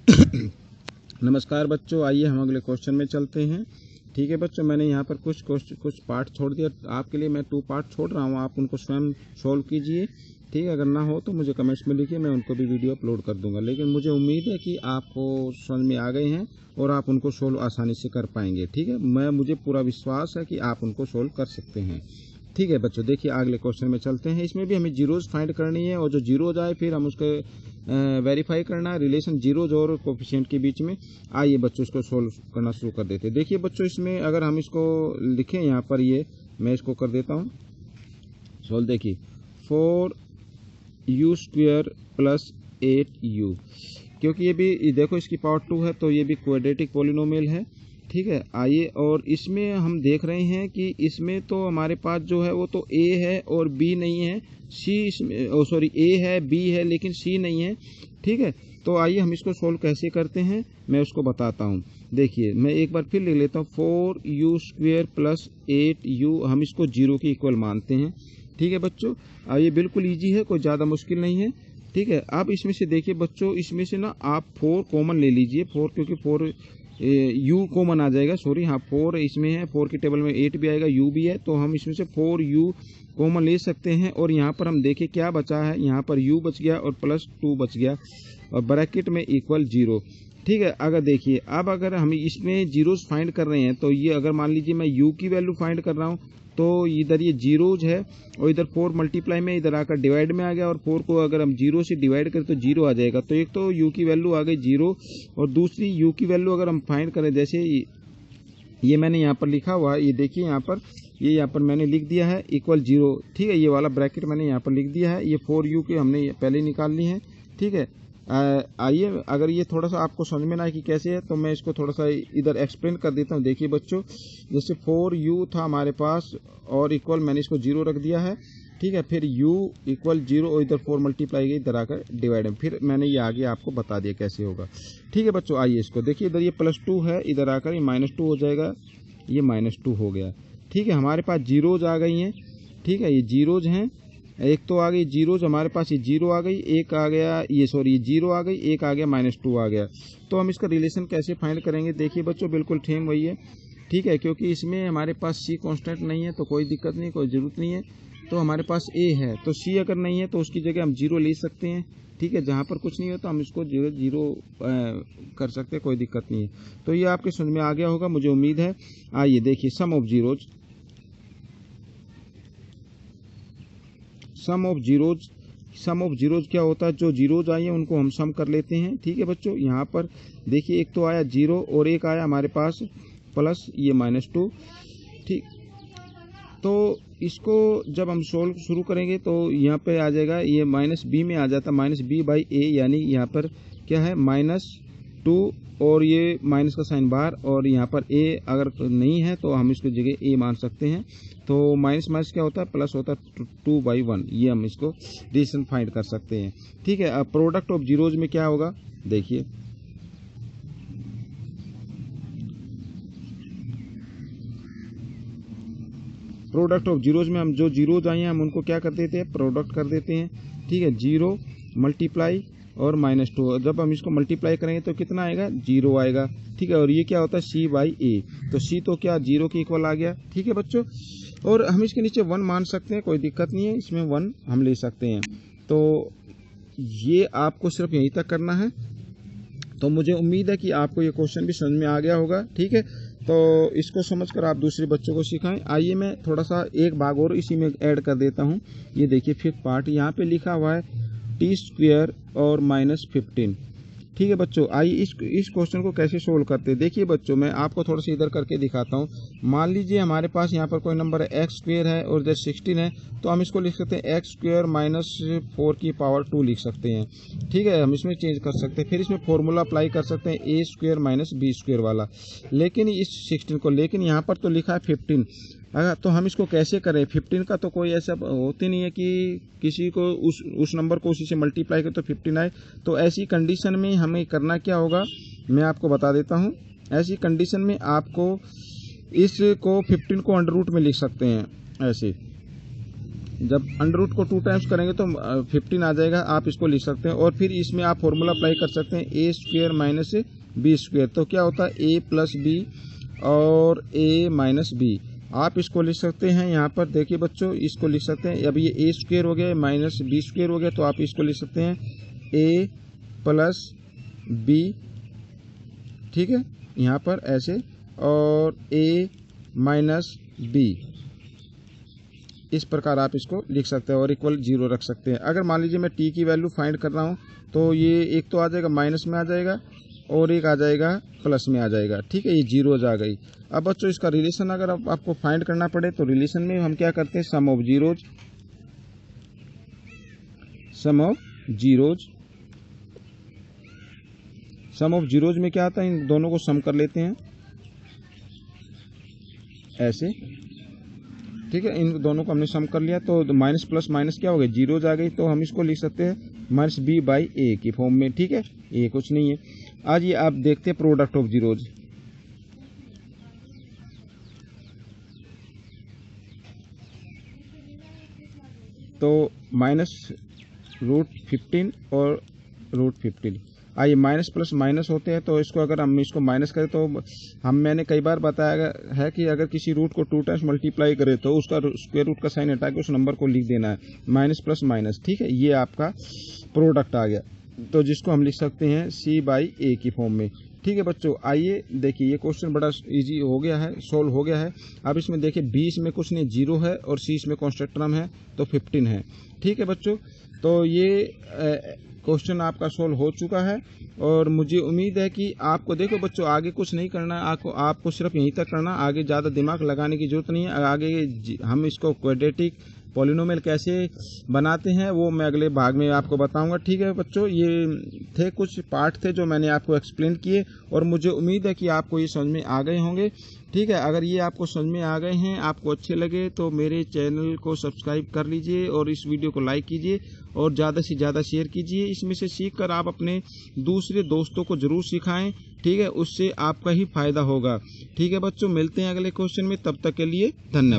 नमस्कार बच्चों, आइए हम अगले क्वेश्चन में चलते हैं। ठीक है बच्चों, मैंने यहाँ पर कुछ पार्ट छोड़ दिया, आपके लिए मैं 2 पार्ट छोड़ रहा हूँ, आप उनको स्वयं सोल्व कीजिए। ठीक है, अगर ना हो तो मुझे कमेंट्स में लिखिए, मैं उनको भी वीडियो अपलोड कर दूंगा। लेकिन मुझे उम्मीद है कि आपको समझ में आ गए हैं और आप उनको सोल्व आसानी से कर पाएंगे। ठीक है, मुझे पूरा विश्वास है कि आप उनको सोल्व कर सकते हैं। ठीक है बच्चों, देखिए अगले क्वेश्चन में चलते हैं। इसमें भी हमें जीरोज फाइंड करनी है और जो जीरोज आए फिर हम उसके वेरीफाई करना है रिलेशन जीरोज और कोफिशिएंट के बीच में। आइए बच्चों इसको सोल्व करना शुरू कर देते हैं। देखिए बच्चों, इसमें अगर हम इसको लिखें यहाँ पर, ये मैं इसको कर देता हूँ सोल्व। देखिए 4u² + 8u, क्योंकि ये भी देखो इसकी पावर 2 है तो ये भी क्वाड्रेटिक पॉलिनोमियल है। ठीक है, आइए, और इसमें हम देख रहे हैं कि इसमें तो हमारे पास जो है वो तो a है और b नहीं है, c इसमें सॉरी a है b है लेकिन c नहीं है। ठीक है, तो आइए हम इसको सोल्व कैसे करते हैं मैं उसको बताता हूँ। देखिए मैं एक बार फिर लिख लेता हूँ, 4u² + 8u, हम इसको 0 के इक्वल मानते हैं। ठीक है बच्चों, ये बिल्कुल ईजी है, कोई ज़्यादा मुश्किल नहीं है। ठीक है, अब इसमें से देखिए बच्चों, इसमें से ना आप 4 कॉमन ले लीजिए, 4, क्योंकि 4 u कॉमन आ जाएगा, सॉरी हाँ 4 इसमें है, 4 की टेबल में 8 भी आएगा, u भी है, तो हम इसमें से 4u कॉमन ले सकते हैं। और यहाँ पर हम देखें क्या बचा है, यहाँ पर u बच गया और +2 बच गया और ब्रैकेट में इक्वल 0। ठीक है, अगर देखिए अब अगर हम इसमें जीरोज फाइंड कर रहे हैं तो ये अगर मान लीजिए मैं u की वैल्यू फाइंड कर रहा हूँ तो इधर ये जीरोज है और इधर 4 मल्टीप्लाई में इधर आकर डिवाइड में आ गया, और 4 को अगर हम 0 से डिवाइड करें तो 0 आ जाएगा। तो एक तो u की वैल्यू आ गई 0 और दूसरी u की वैल्यू अगर हम फाइंड करें, जैसे ये मैंने यहाँ पर लिखा हुआ है, ये देखिए यहाँ पर, ये यहाँ पर मैंने लिख दिया है इक्वल 0। ठीक है, ये वाला ब्रैकेट मैंने यहाँ पर लिख दिया है, ये 4u के हमने पहले निकाल ली है। ठीक है, आइए अगर ये थोड़ा सा आपको समझ में ना आए कि कैसे है तो मैं इसको थोड़ा सा इधर एक्सप्लेन कर देता हूँ। देखिए बच्चों, जैसे 4u था हमारे पास और इक्वल मैंने इसको 0 रख दिया है। ठीक है, फिर u इक्वल 0 और इधर 4 मल्टीप्लाई गई, इधर आकर डिवाइड में, फिर मैंने ये आगे आपको बता दिया कैसे होगा। ठीक है बच्चों, आइए इसको देखिए, इधर ये +2 है, इधर आकर ये -2 हो जाएगा, ये -2 हो गया। ठीक है, हमारे पास जीरोज आ गई हैं। ठीक है, ये जीरोज हैं, एक तो आ गई जीरोज हमारे पास, ये 0 आ गई, एक आ गया, ये सॉरी ये 0 आ गई, एक आ गया -2 आ गया। तो हम इसका रिलेशन कैसे फाइंड करेंगे, देखिए बच्चों बिल्कुल ठेम वही है। ठीक है, क्योंकि इसमें हमारे पास c कांस्टेंट नहीं है तो कोई दिक्कत नहीं, कोई ज़रूरत नहीं है। तो हमारे पास a है तो c अगर नहीं है तो उसकी जगह हम 0 ले सकते हैं। ठीक है, जहाँ पर कुछ नहीं होता हम इसको 0 कर सकते हैं, कोई दिक्कत नहीं है। तो ये आपके समझ में आ गया होगा, मुझे उम्मीद है। आइए देखिए, सम ऑफ जीरोज क्या होता है, जो जीरोज आई हैं उनको हम सम कर लेते हैं। ठीक है बच्चों, यहाँ पर देखिए एक तो आया 0 और एक आया हमारे पास प्लस ये -2। ठीक, तो इसको जब हम सोल्व शुरू करेंगे तो यहाँ पे आ जाएगा, ये -b में आ जाता, -b/a, यानी यहाँ पर क्या है -2 और ये माइनस का साइन बाहर, और यहाँ पर a अगर नहीं है तो हम इसको जगह a मान सकते हैं। तो माइनस क्या होता है, प्लस होता है 2/1, ये हम इसको रिलेशन फाइंड कर सकते हैं। ठीक है, अब प्रोडक्ट ऑफ जीरोज में क्या होगा, देखिए प्रोडक्ट ऑफ जीरोज में हम जो जीरोज आए हैं हम उनको क्या कर देते हैं, प्रोडक्ट कर देते हैं। ठीक है, 0 मल्टीप्लाई और -2, जब हम इसको मल्टीप्लाई करेंगे तो कितना आएगा, 0 आएगा। ठीक है, और ये क्या होता है, c/a, तो c तो क्या 0 के इक्वल आ गया। ठीक है बच्चों, और हम इसके नीचे 1 मान सकते हैं, कोई दिक्कत नहीं है, इसमें 1 हम ले सकते हैं। तो ये आपको सिर्फ यहीं तक करना है। तो मुझे उम्मीद है कि आपको ये क्वेश्चन भी समझ में आ गया होगा। ठीक है, तो इसको समझकर आप दूसरे बच्चों को सिखाएं। आइए मैं थोड़ा सा एक भाग और इसी में ऐड कर देता हूँ। ये देखिए 5th पार्ट, यहाँ पे लिखा हुआ है t² और -15। ठीक है बच्चों, आइए इस क्वेश्चन को कैसे सोल्व करते हैं। देखिए बच्चों, मैं आपको थोड़ा सा इधर करके दिखाता हूँ। मान लीजिए हमारे पास यहाँ पर कोई नंबर है x² है और इधर 16 है, तो हम इसको लिख सकते हैं x² - 4 की पावर 2 लिख सकते हैं। ठीक है, हम इसमें चेंज कर सकते हैं, फिर इसमें फॉर्मूला अप्लाई कर सकते हैं a² - b² वाला, लेकिन इस 16 को, लेकिन यहाँ पर तो लिखा है 15। अगर तो हम इसको कैसे करें, 15 का तो कोई ऐसा होती नहीं है कि किसी को उस नंबर को उसी से मल्टीप्लाई करें तो 15 आए। तो ऐसी कंडीशन में हमें करना क्या होगा, मैं आपको बता देता हूँ। ऐसी कंडीशन में आपको इसको 15 को अंडर रूट में लिख सकते हैं ऐसे। जब अंडर रूट को 2 टाइम्स करेंगे तो 15 आ जाएगा, आप इसको लिख सकते हैं। और फिर इसमें आप फॉर्मूला अप्लाई कर सकते हैं ए स्क्वेयर माइनस बी स्क्वेयर। तो क्या होता है ए प्लस बी और ए माइनस बी, आप इसको लिख सकते हैं। यहाँ पर देखिए बच्चों, इसको लिख सकते हैं। अब ये ए स्क्वेयर हो गया माइनस बी स्क्वेयर हो गया, तो आप इसको लिख सकते हैं ए प्लस बी, ठीक है, यहाँ पर ऐसे, और ए माइनस बी, इस प्रकार आप इसको लिख सकते हैं और इक्वल 0 रख सकते हैं। अगर मान लीजिए मैं टी की वैल्यू फाइंड कर रहा हूँ तो ये एक तो आ जाएगा माइनस में आ जाएगा और एक आ जाएगा प्लस में आ जाएगा, ठीक है, ये 0 आ गई। अब बच्चों इसका रिलेशन अगर आपको फाइंड करना पड़े तो रिलेशन में हम क्या करते हैं, sum of zeros, sum of zeros, sum of zeros में क्या आता है, इन दोनों को सम कर लेते हैं ऐसे, ठीक है, इन दोनों को हमने सम कर लिया तो माइनस प्लस माइनस क्या हो गया, जीरोज आ गई। तो हम इसको लिख सकते हैं माइनस बी बाई ए की फॉर्म में, ठीक है, ये कुछ नहीं है। आज ये आप देखते हैं प्रोडक्ट ऑफ जीरोज, तो माइनस √15 और √15, आइए माइनस प्लस माइनस होते हैं, तो इसको अगर हम इसको माइनस करें तो मैंने कई बार बताया है कि अगर किसी रूट को 2 टाइम्स मल्टीप्लाई करें तो उसका स्क्वायर रूट का साइन हटा के उस नंबर को लिख देना है, माइनस प्लस माइनस, ठीक है, ये आपका प्रोडक्ट आ गया, तो जिसको हम लिख सकते हैं सी बाई ए की फॉर्म में, ठीक है बच्चों। आइए देखिए, ये क्वेश्चन बड़ा इजी हो गया है, सोल्व हो गया है। अब इसमें देखिए बी इसमें कुछ नहीं, 0 है, और सी इसमें कांस्टेंट टर्म है तो 15 है, ठीक है बच्चों। तो ये क्वेश्चन आपका सोल्व हो चुका है और मुझे उम्मीद है कि आपको, देखो बच्चों, आगे कुछ नहीं करना है, आपको सिर्फ यहीं तक करना, आगे ज़्यादा दिमाग लगाने की जरूरत नहीं है। आगे हम इसको क्वाड्रेटिक पॉलिनोमियल कैसे बनाते हैं वो मैं अगले भाग में आपको बताऊंगा, ठीक है बच्चों। ये थे कुछ पार्ट थे जो मैंने आपको एक्सप्लेन किए और मुझे उम्मीद है कि आपको ये समझ में आ गए होंगे, ठीक है। अगर ये आपको समझ में आ गए हैं, आपको अच्छे लगे, तो मेरे चैनल को सब्सक्राइब कर लीजिए और इस वीडियो को लाइक कीजिए और ज़्यादा से ज़्यादा शेयर कीजिए। इसमें से सीखकर आप अपने दूसरे दोस्तों को ज़रूर सिखाएं, ठीक है, उससे आपका ही फायदा होगा, ठीक है बच्चों। मिलते हैं अगले क्वेश्चन में, तब तक के लिए धन्यवाद।